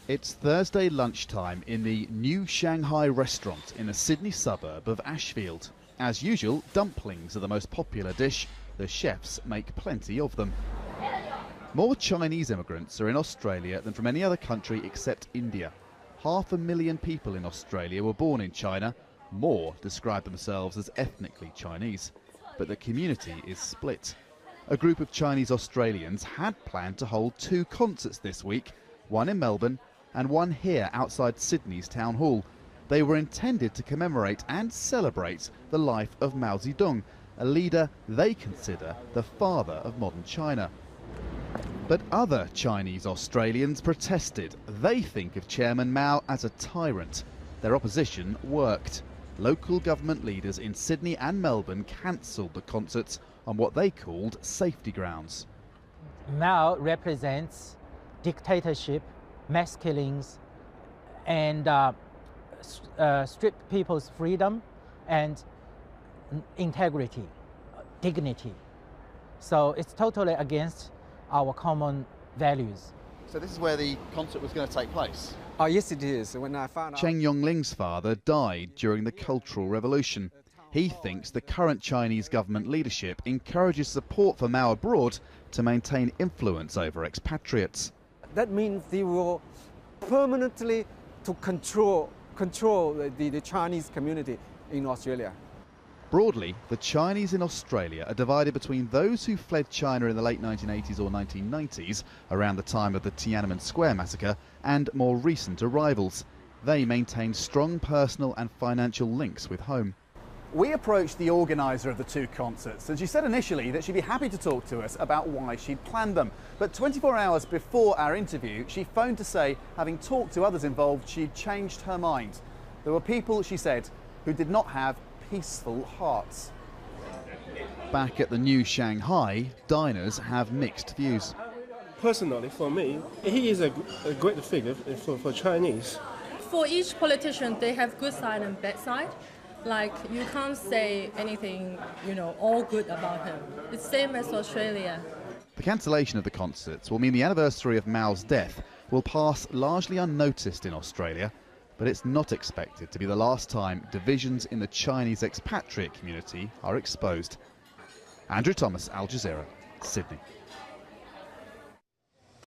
It's Thursday lunchtime in the New Shanghai restaurant in a Sydney suburb of Ashfield. As usual, dumplings are the most popular dish. The chefs make plenty of them. More Chinese immigrants are in Australia than from any other country except India. 500,000 people in Australia were born in China. More describe themselves as ethnically Chinese. But the community is split. A group of Chinese Australians had planned to hold 2 concerts this week, one in Melbourne and one here outside Sydney's Town Hall. They were intended to commemorate and celebrate the life of Mao Zedong, a leader they consider the father of modern China. But other Chinese Australians protested. They think of Chairman Mao as a tyrant. Their opposition worked. Local government leaders in Sydney and Melbourne cancelled the concerts on what they called safety grounds. Mao represents dictatorship, mass killings, and strip people's freedom and integrity, dignity. So it's totally against our common values. So this is where the concert was going to take place? Oh, yes, it is. When I found out... Cheng Yongling's father died during the Cultural Revolution. He thinks the current Chinese government leadership encourages support for Mao abroad to maintain influence over expatriates. That means they will permanently to control the Chinese community in Australia. Broadly, the Chinese in Australia are divided between those who fled China in the late 1980s or 1990s, around the time of the Tiananmen Square massacre, and more recent arrivals. They maintain strong personal and financial links with home. We approached the organiser of the 2 concerts, and she said initially that she'd be happy to talk to us about why she'd planned them. But 24 hours before our interview, she phoned to say, having talked to others involved, she'd changed her mind. There were people, she said, who did not have peaceful hearts. Back at the New Shanghai, diners have mixed views. Personally, for me, he is a great figure for Chinese. For each politician, they have good side and bad side. Like, you can't say anything, all good about him. It's the same as Australia. The cancellation of the concerts will mean the anniversary of Mao's death will pass largely unnoticed in Australia, but it's not expected to be the last time divisions in the Chinese expatriate community are exposed. Andrew Thomas, Al Jazeera, Sydney.